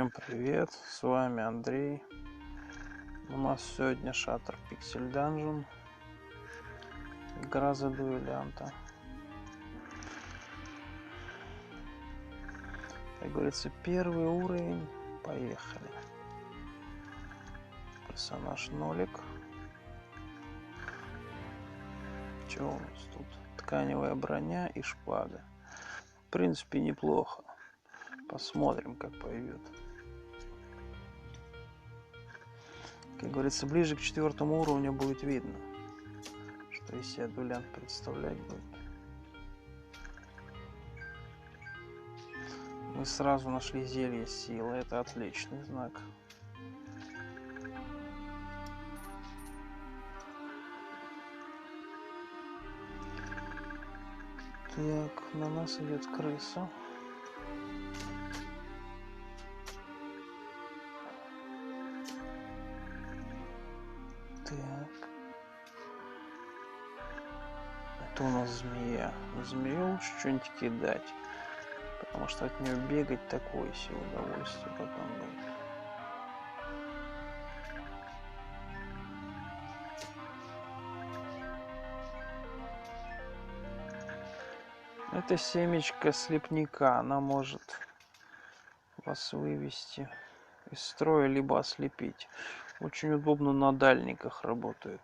Всем привет, с вами Андрей. У нас сегодня Shatter Pixel Dungeon, игра за дуэлянта. Как говорится, первый уровень, поехали. Персонаж нолик. Что у нас тут? Тканевая броня и шпага. В принципе, неплохо. Посмотрим, как пойдет. Как говорится, ближе к 4-му уровню будет видно, что из себя дуэлянт представлять будет. Мы сразу нашли зелье силы, это отличный знак. Так, на нас идет крыса. Так. Это у нас змея. Змею лучше что-нибудь кидать. Потому что от нее бегать такое себе удовольствие потом будет. Это семечко слепника. Она может вас вывести из строя, либо ослепить. Очень удобно на дальниках работает.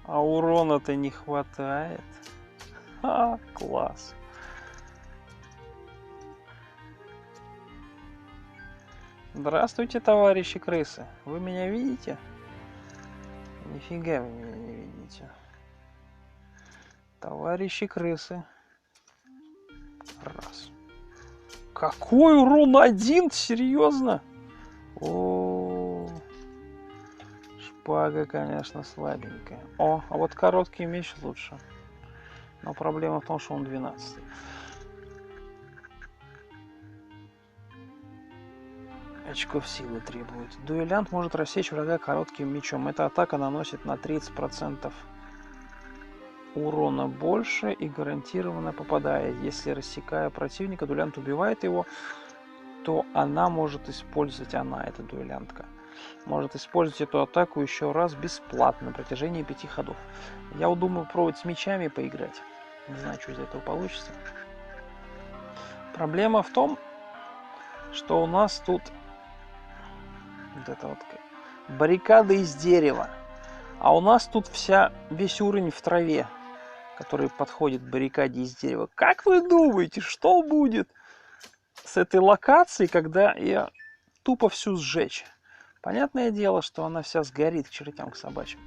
А урона-то не хватает. Класс. Здравствуйте, товарищи крысы. Вы меня видите? Нифига вы меня не видите. Товарищи крысы. Раз. Какой урон 1? Серьезно? О, шпага, конечно, слабенькая. О, а вот короткий меч лучше. Но проблема в том, что он 12. Очков силы требует. Дуэлянт может рассечь врага коротким мечом. Эта атака наносит на 30% урона больше и гарантированно попадает. Если, рассекая противника, дуэлянт убивает его, то она может использовать, эта дуэлянтка, может использовать эту атаку еще раз бесплатно на протяжении 5 ходов. Я вот думаю пробовать с мечами поиграть. Не знаю, что из этого получится. Проблема в том, что у нас тут вот это вот баррикада из дерева. А у нас тут весь уровень в траве, который подходит к баррикаде из дерева. Как вы думаете, что будет с этой локацией, когда ее тупо всю сжечь? Понятное дело, что она вся сгорит к чертям к собачьим.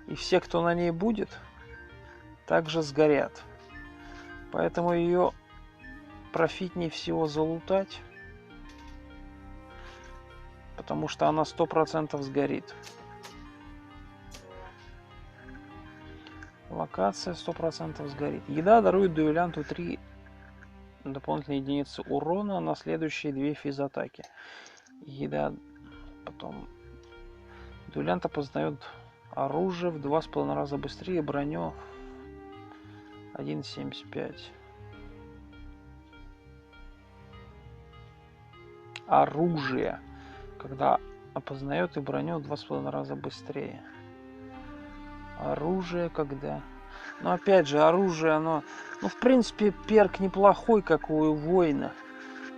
И все, кто на ней будет, также сгорят. Поэтому ее профитнее всего залутать, потому что она 100% сгорит. Локация 100% сгорит. Еда дарует дуэлянту 3 дополнительные единицы урона на следующие 2 физатаки. Еда потом... Дуэлянт опознает оружие в 2,5 раза быстрее, броню 1,75. Оружие. Когда опознает и броню в 2,5 раза быстрее. Оружие когда... Но опять же, оружие, оно... Ну, в принципе, перк неплохой, как у воина.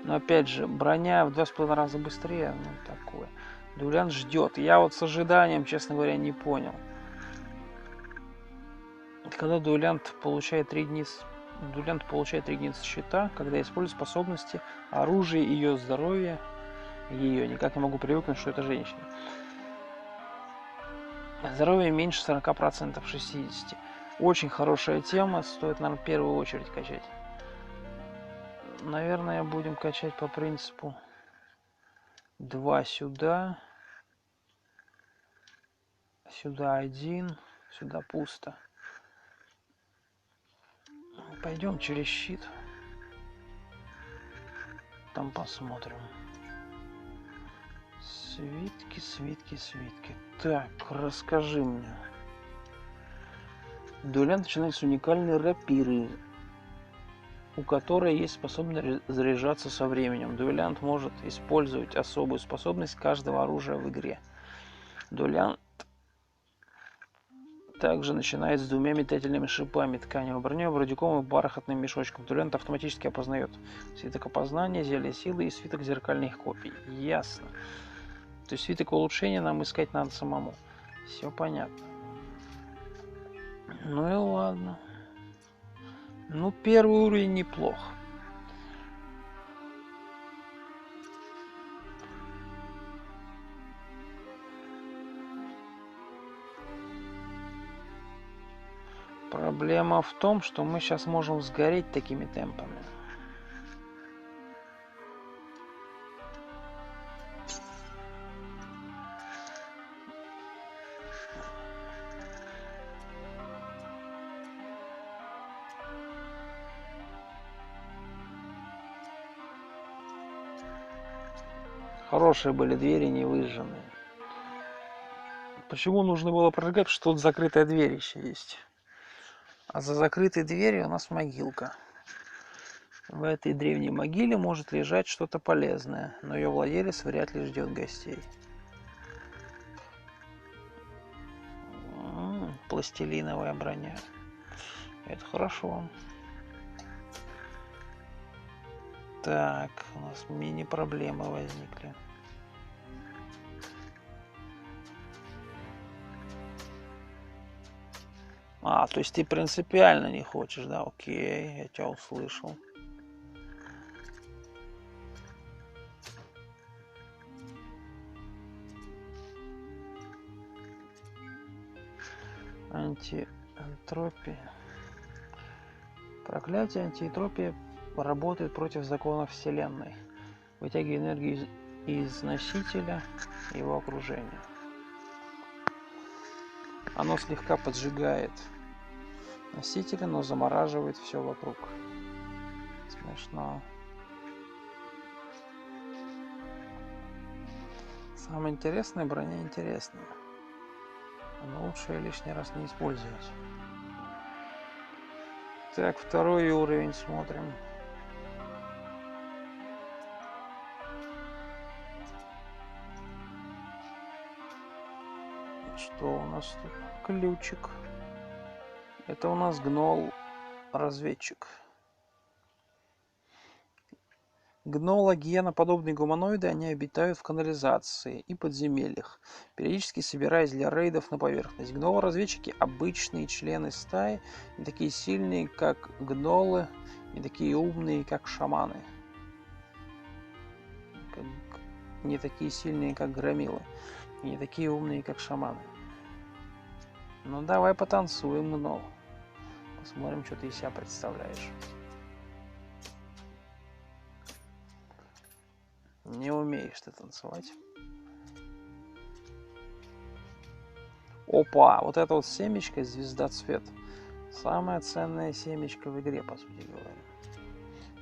Но опять же, броня в 2,5 раза быстрее, ну, такое. Дуэлянт ждет. Я вот с ожиданием, честно говоря, не понял. Когда дуэлянт получает 3 единицы... Дуэлянт получает 3 единицы щита, когда использует способности, оружие, ее здоровье. Ее. Никак не могу привыкнуть, что это женщина. Здоровье меньше 40%, 60%. Очень хорошая тема, стоит, наверное, в первую очередь качать. Наверное, будем качать по принципу 2 сюда, сюда 1, сюда пусто. Пойдем через щит, там посмотрим. Свитки, свитки, свитки. Так, расскажи мне. Дуэлянт начинает с уникальной рапиры, у которой есть способность заряжаться со временем. Дуэлянт может использовать особую способность каждого оружия в игре. Дуэлянт также начинает с двумя метательными шипами, тканевой броней, вроде и бархатным мешочком. Дуэлянт автоматически опознает свиток опознания, зелье силы и свиток зеркальных копий. Ясно. То есть свиток улучшения нам искать надо самому. Все понятно. Ну и ладно. Ну, первый уровень неплох. Проблема в том, что мы сейчас можем сгореть такими темпами. Хорошие были двери, не выжженные. Почему нужно было прожигать? Потому что тут закрытая дверь еще есть. А за закрытой дверью у нас могилка. В этой древней могиле может лежать что-то полезное, но ее владелец вряд ли ждет гостей. Пластилиновая броня. Это хорошо. Так, у нас мини-проблемы возникли. А, то есть ты принципиально не хочешь, да? Окей, я тебя услышал. Антиэнтропия. Проклятие антиэнтропия работает против законов Вселенной, вытягивая энергию из носителя и его окружения. Оно слегка поджигает носителя, но замораживает все вокруг. Смешно. Самое интересное, броня интересная. Но лучше ее лишний раз не использовать. Так, второй уровень смотрим. Что у нас тут? Ключик. Это у нас гнол-разведчик. Гнолы-гиеноподобные гуманоиды, они обитают в канализации и подземельях, периодически собираясь для рейдов на поверхность. Гнолы-разведчики – обычные члены стаи, не такие сильные, как гнолы, не такие умные, как шаманы. Не такие сильные, как громилы, и не такие умные, как шаманы. Ну давай потанцуем, гнол. Посмотрим, что ты из себя представляешь. Не умеешь ты танцевать. Опа, вот это вот семечко, звездоцвет. Самое ценное семечко в игре, по сути говоря.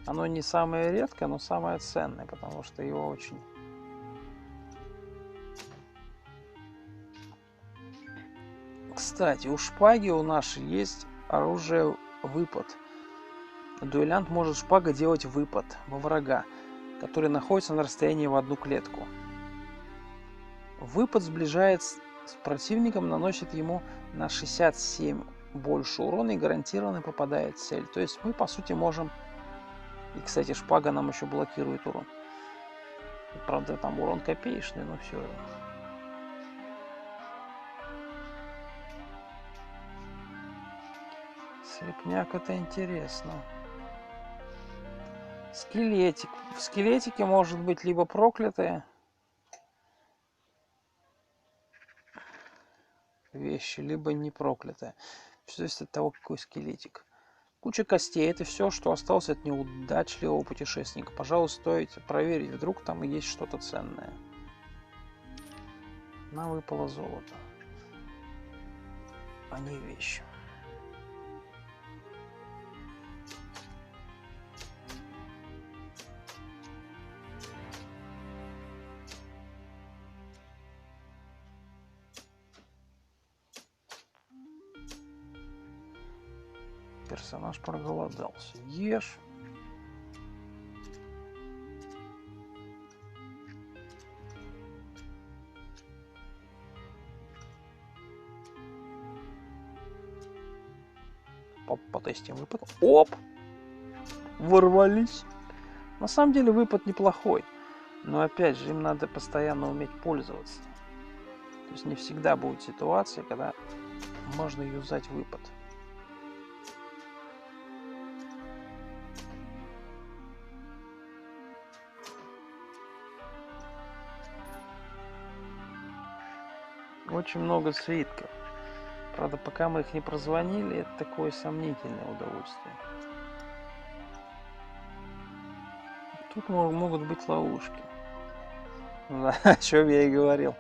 Оно не самое редкое, но самое ценное, потому что его очень... Кстати, у шпаги у нашей есть оружие выпад. Дуэлянт может шпагой делать выпад во врага, который находится на расстоянии в одну клетку. Выпад сближает с противником, наносит ему на 67 больше урона и гарантированно попадает в цель. То есть мы, по сути, можем... И, кстати, шпага нам еще блокирует урон. Правда, там урон копеечный, но все равно. Слепняк, это интересно. Скелетик. В скелетике может быть либо проклятые вещи, либо не проклятые. Все зависит от того, какой скелетик. Куча костей – это все, что осталось от неудачливого путешественника. Пожалуй, стоит проверить, вдруг там и есть что-то ценное. Нам выпало золото, а не вещи. Персонаж проголодался. Ешь. Потестим выпад. Оп! Ворвались. На самом деле выпад неплохой. Но опять же, им надо постоянно уметь пользоваться. То есть не всегда будет ситуация, когда можно юзать выпад. Очень много свитков. Правда, пока мы их не прозвонили, это такое сомнительное удовольствие. Тут могут быть ловушки. Да, о чем я и говорил.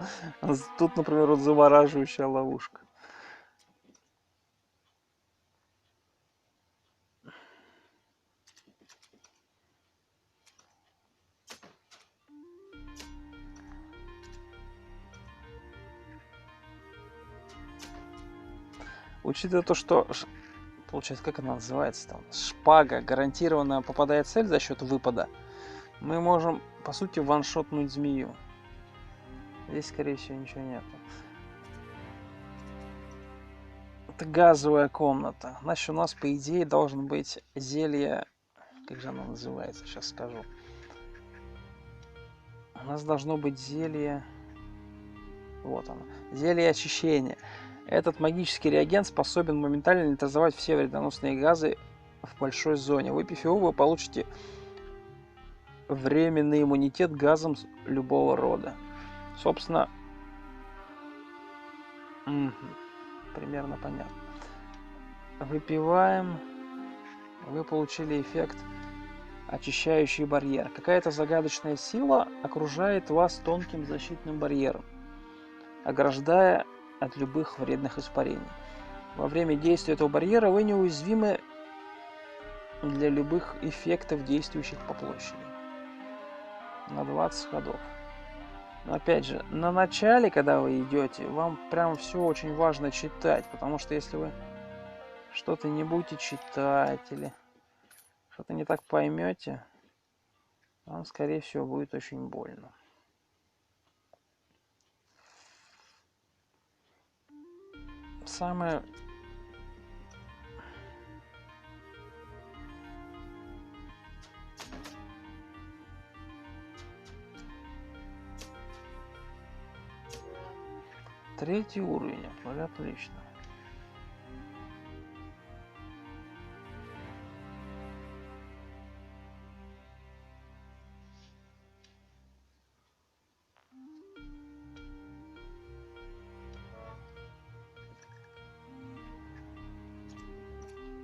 Тут, например, вот завораживающая ловушка. Учитывая то, что, получается, как она называется там, шпага гарантированно попадает в цель за счет выпада, мы можем, по сути, ваншотнуть змею. Здесь, скорее всего, ничего нет. Это газовая комната. Значит, у нас, по идее, должен быть зелье... Как же оно называется? Сейчас скажу. У нас должно быть зелье... Вот оно. Зелье очищения. Этот магический реагент способен моментально нейтрализовать все вредоносные газы в большой зоне. Выпив его, вы получите временный иммунитет к газам любого рода. Собственно, примерно понятно. Выпиваем. Вы получили эффект очищающий барьер. Какая-то загадочная сила окружает вас тонким защитным барьером, ограждая от любых вредных испарений. Во время действия этого барьера вы неуязвимы для любых эффектов, действующих по площади. На 20 ходов. Но опять же, на начале, когда вы идете, вам прям все очень важно читать, потому что если вы что-то не будете читать или что-то не так поймете, вам, скорее всего, будет очень больно. Самое... Третий уровень, отлично.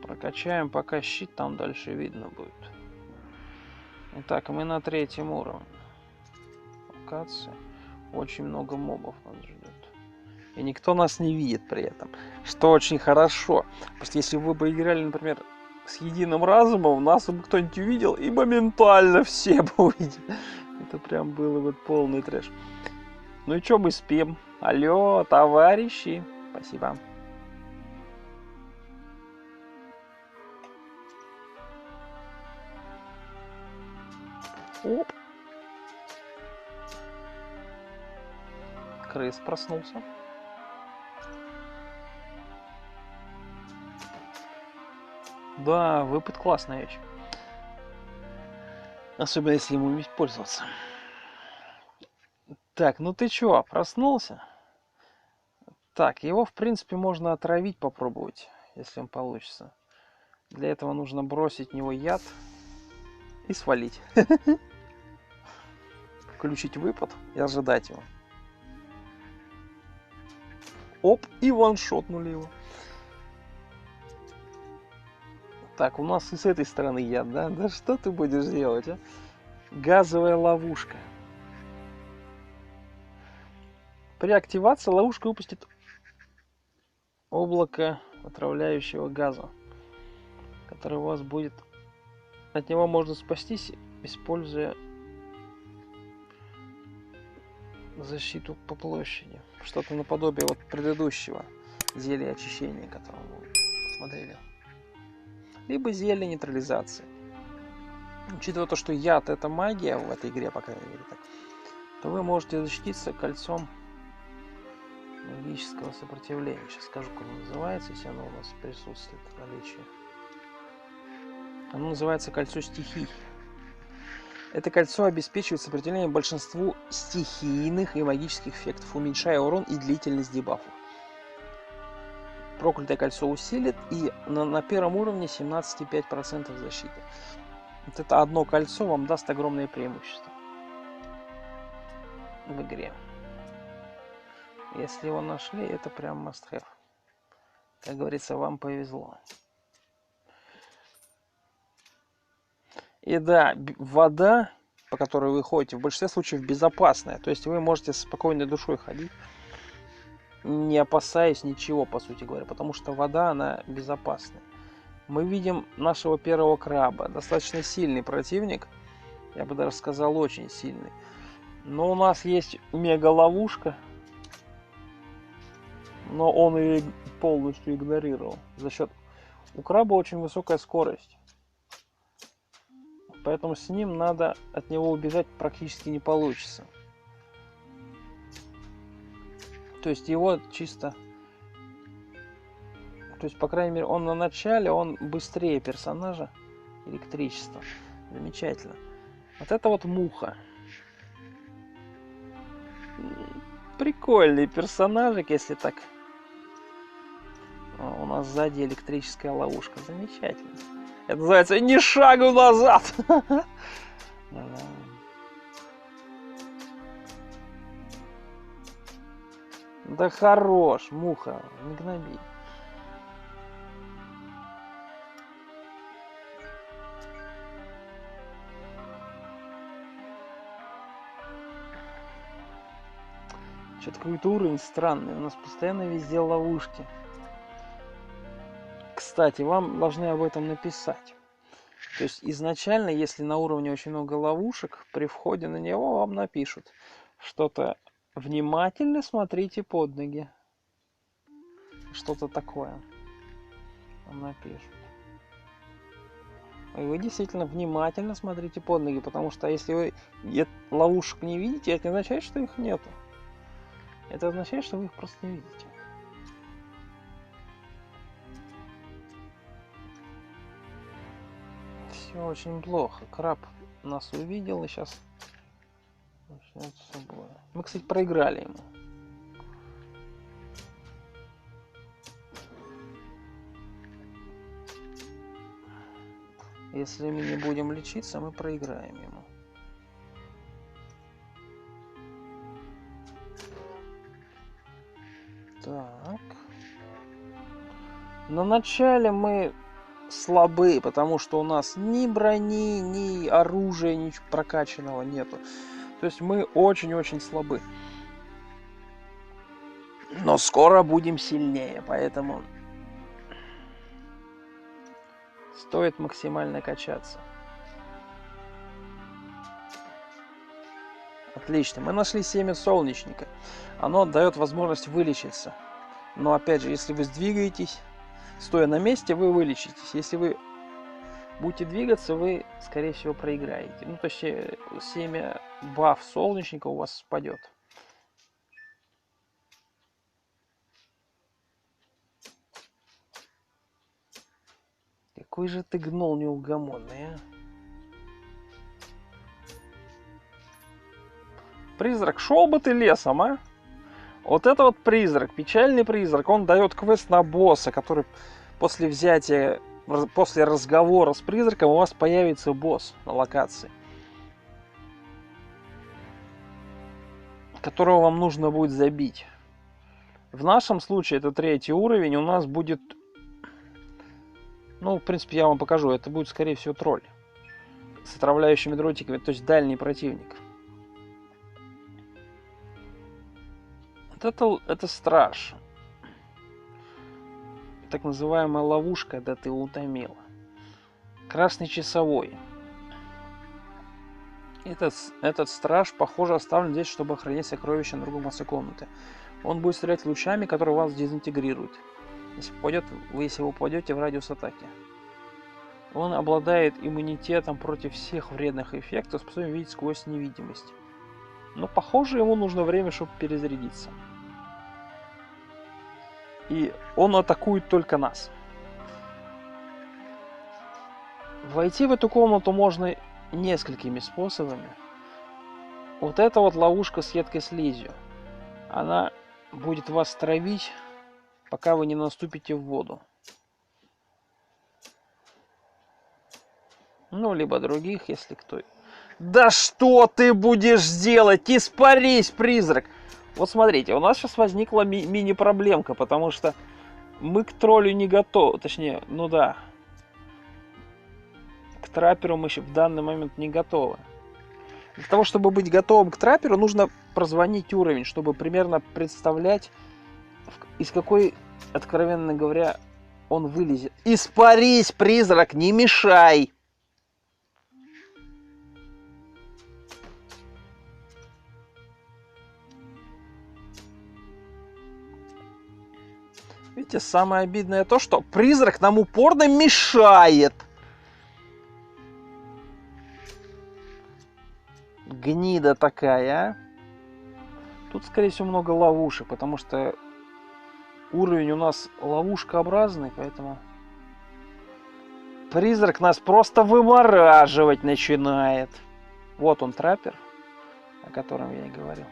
Прокачаем пока щит, там дальше видно будет. Итак, мы на 3-м уровне. Локация. Очень много мобов нас ждет. И никто нас не видит при этом. Что очень хорошо. Потому что если вы бы играли, например, с единым разумом, нас бы кто-нибудь увидел, и моментально все бы увидели. Это прям было бы полный трэш. Ну и что мы спим? Алло, товарищи. Спасибо. Оп. Крыс проснулся. Да, выпад классная вещь. Особенно если ему уметь пользоваться. Так, ну ты чё, проснулся? Так, его в принципе можно отравить, попробовать, если он получится. Для этого нужно бросить в него яд и свалить. Включить выпад и ожидать его. Оп, и ваншотнули его. Так, у нас и с этой стороны яд, да? Да что ты будешь делать, а? Газовая ловушка. При активации ловушка выпустит облако отравляющего газа, который у вас будет... От него можно спастись, используя защиту по площади. Что-то наподобие вот предыдущего зелья очищения, которое мы смотрели. либо зелье нейтрализации. Учитывая то, что яд это магия в этой игре, по крайней мере, так, то вы можете защититься кольцом магического сопротивления. Сейчас скажу, как оно называется, если оно у нас присутствует в наличии. Оно называется кольцо стихий. Это кольцо обеспечивает сопротивление большинству стихийных и магических эффектов, уменьшая урон и длительность дебафов. Проклятое кольцо усилит и на первом уровне 17,5% защиты. Вот это одно кольцо вам даст огромное преимущество в игре. Если его нашли, это прям must have. Как говорится, вам повезло. И да, вода, по которой вы ходите, в большинстве случаев безопасная. То есть вы можете с спокойной душой ходить, не опасаясь ничего, по сути говоря. Потому что вода, она безопасная. Мы видим нашего первого краба. Достаточно сильный противник. Я бы даже сказал, очень сильный. Но у нас есть мега-ловушка. Но он ее полностью игнорировал. За счет... У краба очень высокая скорость. Поэтому с ним надо, от него убежать практически не получится. То есть его чисто... То есть, по крайней мере, он на начале, он быстрее персонажа. Электричество. Замечательно. Вот это вот муха. Прикольный персонажик, если так. У нас сзади электрическая ловушка. Замечательно. Это называется «Ни шагу назад». Да хорош, муха, не гноби. Что-то какой-то уровень странный. У нас постоянно везде ловушки. Кстати, вам должны об этом написать. То есть изначально, если на уровне очень много ловушек, при входе на него вам напишут что-то «Внимательно смотрите под ноги». Что-то такое вам напишут. И вы действительно внимательно смотрите под ноги, потому что если вы ловушек не видите, это не означает, что их нету. Это означает, что вы их просто не видите. Все очень плохо. Краб нас увидел и сейчас начнет с собой. Мы, кстати, проиграли ему. Если мы не будем лечиться, мы проиграем ему. Так. На начале мы слабы, потому что у нас ни брони, ни оружия, ничего прокачанного нету. То есть мы очень-очень слабы. Но скоро будем сильнее, поэтому стоит максимально качаться. Отлично, мы нашли семя солнечника. Оно дает возможность вылечиться. Но опять же, если вы сдвигаетесь, стоя на месте, вы вылечитесь. Если вы будете двигаться, вы, скорее всего, проиграете. Ну, то есть семя баф солнечника у вас спадет. Какой же ты гнол неугомонный, а? Призрак, шел бы ты лесом, а? Вот это вот призрак, печальный призрак, он дает квест на босса, который после взятия, после разговора с призраком у вас появится босс на локации, которого вам нужно будет забить. В нашем случае это 3-й уровень, у нас будет, ну, в принципе, я вам покажу, это будет, скорее всего, тролль с отравляющими дротиками, то есть дальний противник. Это страж. Так называемая ловушка, когда ты его утомила. Красный часовой. Этот страж, похоже, оставлен здесь, чтобы охранять сокровища на другом конце комнаты. Он будет стрелять лучами, которые вас дезинтегрируют. Если вы попадете в радиус атаки. Он обладает иммунитетом против всех вредных эффектов, способен видеть сквозь невидимость. Но, похоже, ему нужно время, чтобы перезарядиться. И он атакует только нас. Войти в эту комнату можно несколькими способами. Вот эта вот ловушка с едкой слизью. Она будет вас травить, пока вы не наступите в воду. Ну, либо других, если кто... Да что ты будешь делать? Испарись, призрак! Вот смотрите, у нас сейчас возникла мини-проблемка, потому что мы к троллю не готовы. Точнее, ну да. К трапперу мы еще в данный момент не готовы. Для того, чтобы быть готовым к трапперу, нужно прозвонить уровень, чтобы примерно представлять, из какой, откровенно говоря, он вылезет. Испарись, призрак, не мешай! Видите, самое обидное то, что призрак нам упорно мешает. Гнида такая, а. Тут, скорее всего, много ловушек, потому что уровень у нас ловушкообразный, поэтому... Призрак нас просто вымораживать начинает. Вот он, траппер, о котором я и говорил.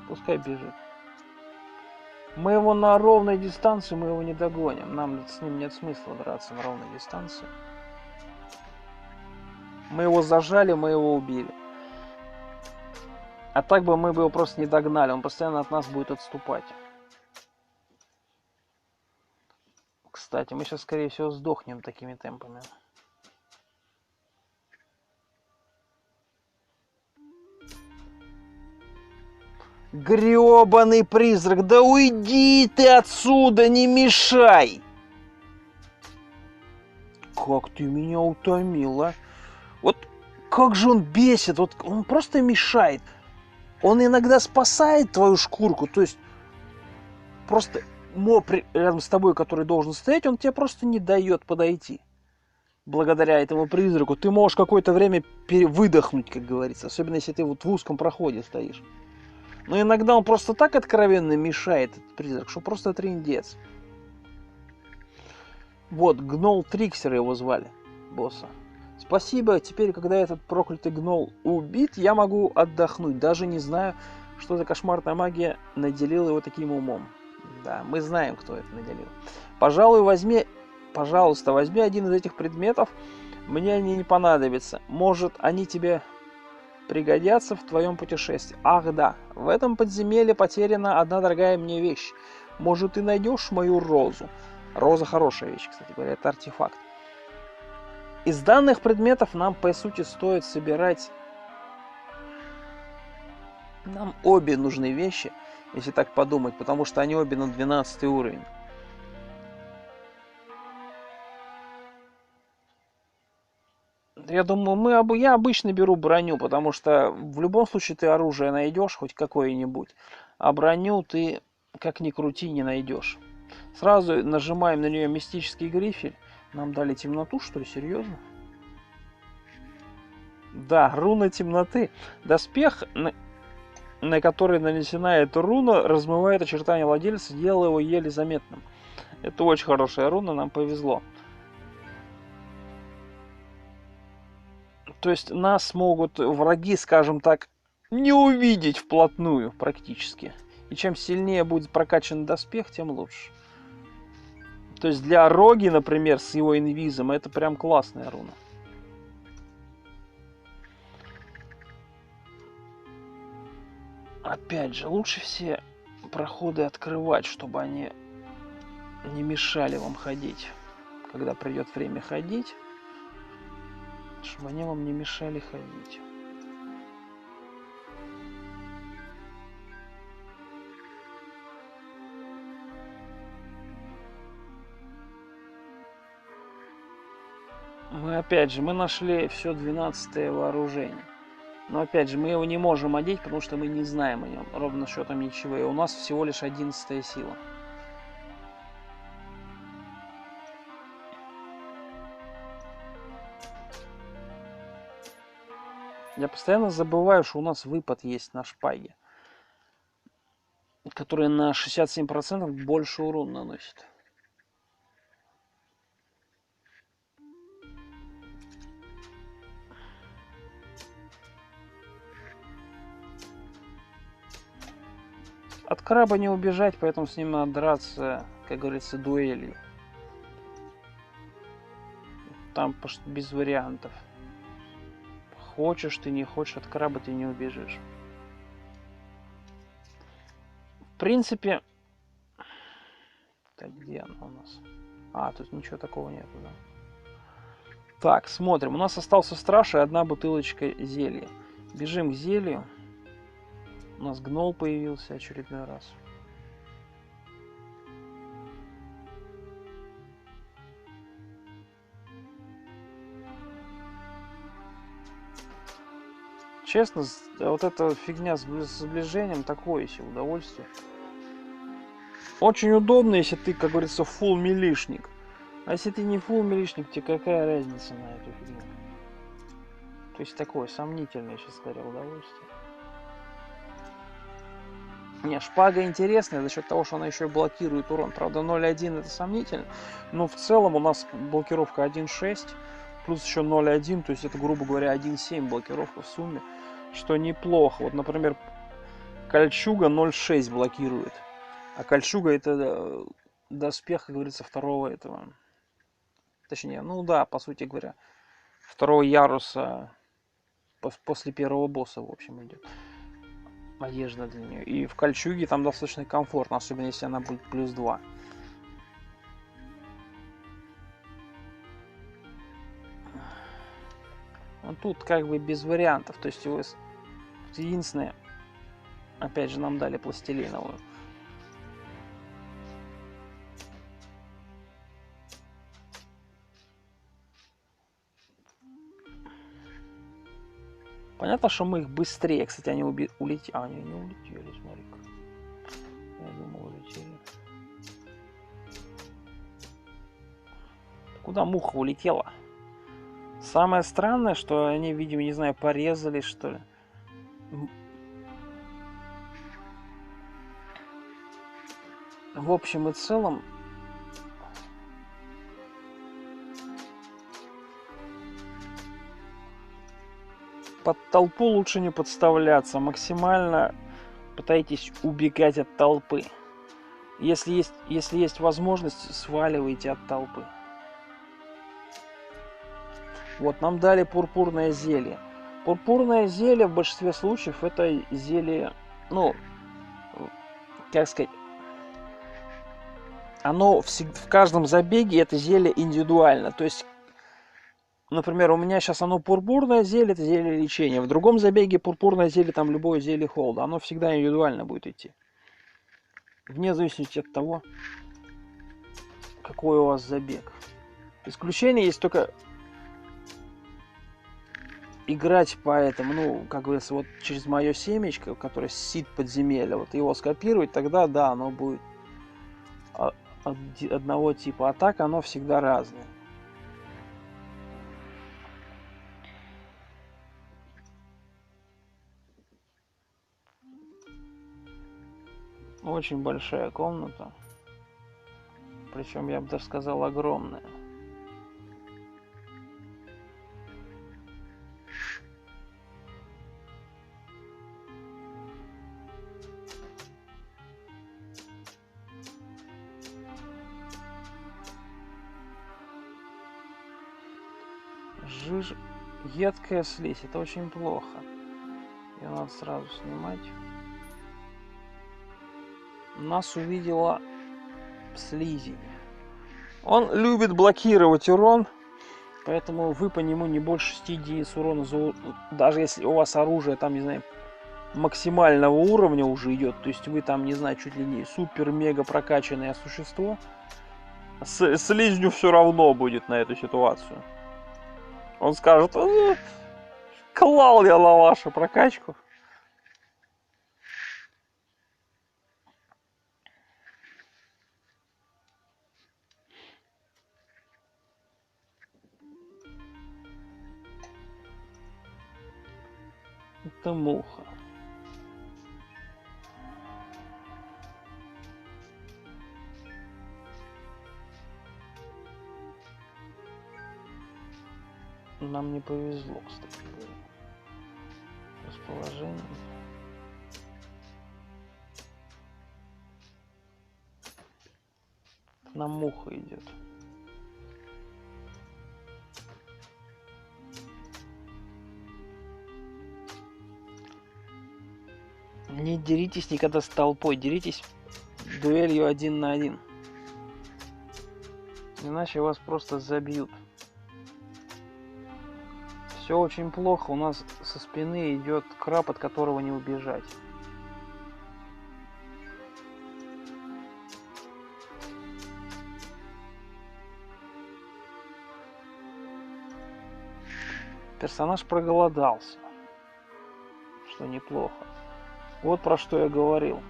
Пускай бежит. Мы его на ровной дистанции, мы его не догоним. Нам с ним нет смысла драться на ровной дистанции. Мы его зажали, мы его убили. А так бы мы бы его просто не догнали. Он постоянно от нас будет отступать. Кстати, мы сейчас, скорее всего, сдохнем такими темпами. Грёбаный призрак, да уйди ты отсюда, не мешай! Как ты меня утомила. Вот как же он бесит, вот он просто мешает. Он иногда спасает твою шкурку, то есть просто моб рядом с тобой, который должен стоять, он тебе просто не дает подойти. Благодаря этому призраку ты можешь какое-то время выдохнуть, как говорится, особенно если ты вот в узком проходе стоишь. Но иногда он просто так откровенно мешает, этот призрак, что просто трындец. Вот, гнол Триксер его звали, босса. Спасибо, теперь, когда этот проклятый гнол убит, я могу отдохнуть. Даже не знаю, что за кошмарная магия наделила его таким умом. Да, мы знаем, кто это наделил. Пожалуйста, возьми один из этих предметов. Мне они не понадобятся. Может, они тебе пригодятся в твоем путешествии. Ах да, в этом подземелье потеряна одна дорогая мне вещь. Может, ты найдешь мою розу? Роза хорошая вещь, кстати говоря, это артефакт. Из данных предметов нам, по сути, стоит собирать... Нам обе нужны вещи, если так подумать, потому что они обе на 12 уровень. Я думаю, я обычно беру броню, потому что в любом случае ты оружие найдешь, хоть какое-нибудь. А броню ты, как ни крути, не найдешь. Сразу нажимаем на нее мистический грифель. Нам дали темноту, что ли? Серьезно? Да, руна темноты. Доспех, на который нанесена эта руна, размывает очертания владельца, делая его еле заметным. Это очень хорошая руна, нам повезло. То есть нас могут враги, скажем так, не увидеть вплотную практически. И чем сильнее будет прокачан доспех, тем лучше. То есть для Роги, например, с его инвизом, это прям классная руна. Опять же, лучше все проходы открывать, чтобы они не мешали вам ходить. Когда придет время ходить, чтобы они вам не мешали ходить. Мы опять же, мы нашли все 12-е вооружение. Но опять же, мы его не можем одеть, потому что мы не знаем о нем ровно счетом ничего. И у нас всего лишь 11-я сила. Я постоянно забываю, что у нас выпад есть на шпаге, который на 67% больше урон наносит. От краба не убежать, поэтому с ним надо драться, как говорится, дуэлью. Там без вариантов. Хочешь ты, не хочешь, от краба ты не убежишь. В принципе... Так, где она у нас? А, тут ничего такого нету, да? Так, смотрим. У нас остался страж и одна бутылочка зелья. Бежим к зелью. У нас гнол появился очередной раз. Честно, вот эта фигня с сближением такое себе удовольствие. Очень удобно, если ты, как говорится, фулл милишник. А если ты не фулл милишник, тебе какая разница на эту фигню? То есть такое сомнительное, сейчас говоря, удовольствие. Не, шпага интересная за счет того, что она еще и блокирует урон. Правда, 0.1 это сомнительно. Но в целом у нас блокировка 1.6. Плюс еще 0.1. То есть это, грубо говоря, 1.7 блокировка в сумме. Что неплохо. Вот, например, кольчуга 0.6 блокирует. А кольчуга это доспех, как говорится, второго этого. Точнее, ну да, по сути говоря. Второго яруса после первого босса, в общем, идет. Одежда для нее. И в кольчуге там достаточно комфортно, особенно если она будет плюс 2. Ну, тут как бы без вариантов. То есть его единственное, опять же, нам дали пластилиновую. Понятно, что мы их быстрее. Кстати, они улетели. А, они не улетели, смотри-ка. Я думал, улетели. Куда муха улетела? Самое странное, что они, видимо, не знаю, порезали, что ли. В общем и целом, под толпу лучше не подставляться. Максимально пытайтесь убегать от толпы. Если есть возможность, сваливайте от толпы. Вот, нам дали пурпурное зелье. Пурпурное зелье в большинстве случаев это зелье, ну, как сказать, оно в каждом забеге это зелье индивидуально. То есть, например, у меня сейчас оно пурпурное зелье, это зелье лечения. В другом забеге пурпурное зелье, там любое зелье холода. Оно всегда индивидуально будет идти. Вне зависимости от того, какой у вас забег. Исключение есть только играть по этому, ну, как говорится, вот через мое семечко, которое сит подземелья, вот его скопировать, тогда да, оно будет одного типа. А так оно всегда разное. Очень большая комната. Причем, я бы даже сказал, огромная. Едкая слизь, это очень плохо. Ее надо сразу снимать. Нас увидела слизень. Он любит блокировать урон, поэтому вы по нему не больше 6 единиц урона, даже если у вас оружие там, не знаю, максимального уровня уже идет, то есть вы там, не знаю, чуть ли не супер-мега прокачанное существо, слизню все равно будет на эту ситуацию. Он скажет, Клал я на вашу прокачку. Это муха. Нам не повезло, кстати говоря. Расположение. Нам муха идет. Не деритесь никогда с толпой, деритесь дуэлью 1 на 1. Иначе вас просто забьют. Все очень плохо, у нас со спины идет краб, от которого не убежать. Персонаж проголодался, что неплохо. Вот про что я говорил.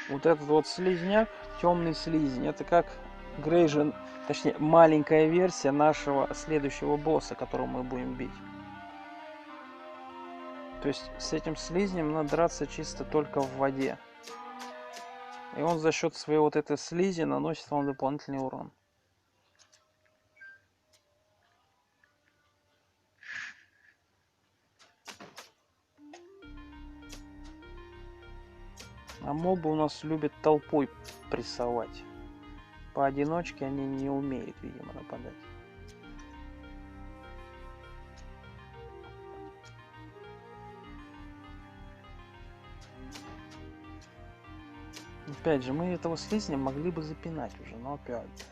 Вот этот вот слизняк, темный слизень, это как Грейжен, точнее маленькая версия нашего следующего босса, которого мы будем бить. То есть с этим слизнем надо драться чисто только в воде. И он за счет своей вот этой слизи наносит вам дополнительный урон. А мобы у нас любят толпой прессовать. Поодиночке они не умеют, видимо, нападать. Опять же, мы этого слизня могли бы запинать уже, но опять.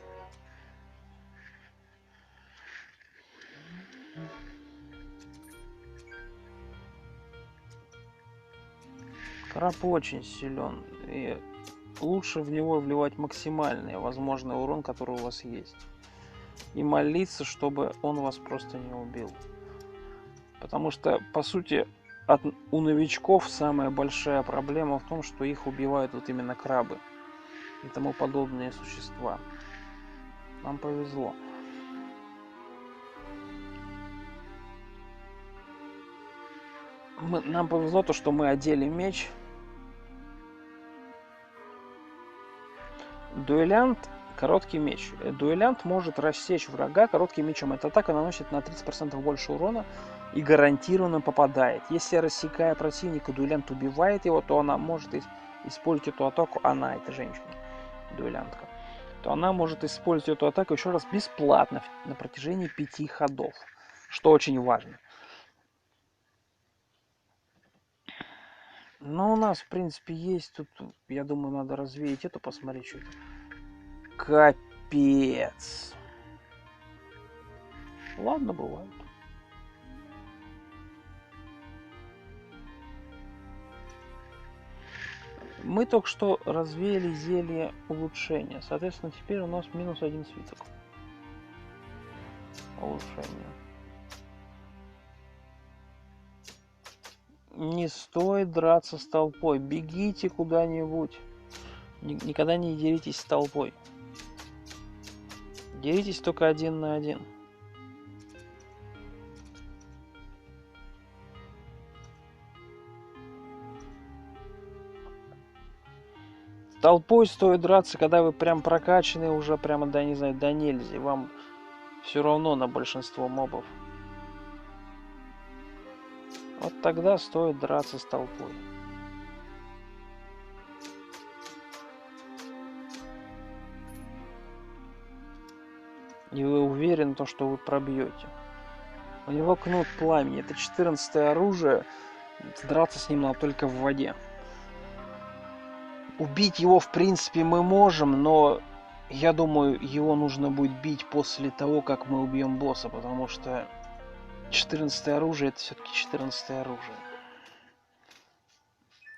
Краб очень силен, и лучше в него вливать максимальный возможный урон, который у вас есть. И молиться, чтобы он вас просто не убил. Потому что, по сути, у новичков самая большая проблема в том, что их убивают вот именно крабы и тому подобные существа. Нам повезло. Нам повезло то, что мы одели меч. Дуэлянт, короткий меч. Дуэлянт может рассечь врага коротким мечом. Эта атака наносит на 30% больше урона и гарантированно попадает. Если, рассекая противника, дуэлянт убивает его, то она может использовать эту атаку. Она, это женщина, дуэлянтка. То она может использовать эту атаку еще раз бесплатно на протяжении 5 ходов. Что очень важно. Но у нас, в принципе, есть тут, я думаю, надо развеять это, посмотреть, что это. Капец. Ладно, бывает. Мы только что развеяли зелье улучшения. Соответственно, теперь у нас минус 1 свиток. Улучшение. Не стоит драться с толпой. Бегите куда-нибудь. Никогда не деритесь с толпой. Деритесь только 1 на 1. Толпой стоит драться, когда вы прям прокачаны уже прямо до, не знаю, до нельзя. Вам все равно на большинство мобов. Вот тогда стоит драться с толпой. И вы уверены, что вы пробьете. У него кнут пламени. Это 14-е оружие. Драться с ним надо только в воде. Убить его, в принципе, мы можем, но я думаю, его нужно будет бить после того, как мы убьем босса, потому что 14-е оружие — это все-таки 14-е оружие.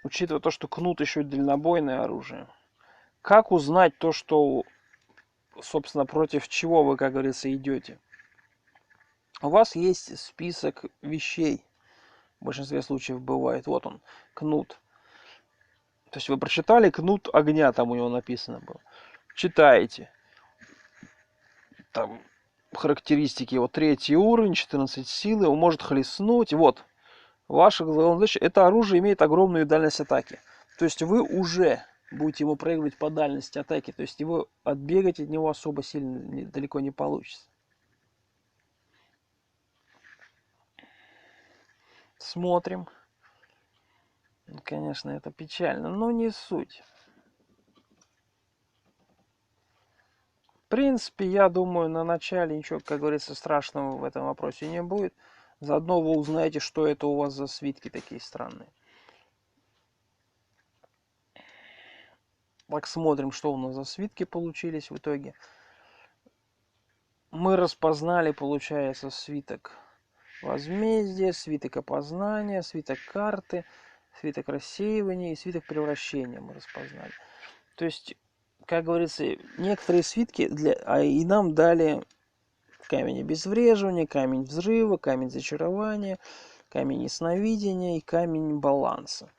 Учитывая то, что кнут еще и дальнобойное оружие. Как узнать то, что, собственно, против чего вы, как говорится, идете? у вас есть список вещей. В большинстве случаев бывает. Вот он, кнут. То есть вы прочитали кнут огня, там у него написано было. Читаете. Там характеристики. Вот 3 уровень, 14 силы. Он может хлестнуть. Вот. Ваша главная задача. Это оружие имеет огромную дальность атаки. То есть вы уже будете ему проигрывать по дальности атаки. То есть его отбегать от него особо сильно далеко не получится. Смотрим. Конечно, это печально, но не суть. В принципе, я думаю, на начале ничего, как говорится, страшного в этом вопросе не будет. Заодно вы узнаете, что это у вас за свитки такие странные. Так, смотрим, что у нас за свитки получились в итоге. Мы распознали, получается, свиток возмездия, свиток опознания, свиток карты, свиток рассеивания и свиток превращения мы распознали. То есть, как говорится, некоторые свитки и нам дали камень обезвреживания, камень взрыва, камень зачарования, камень ясновидения и камень баланса.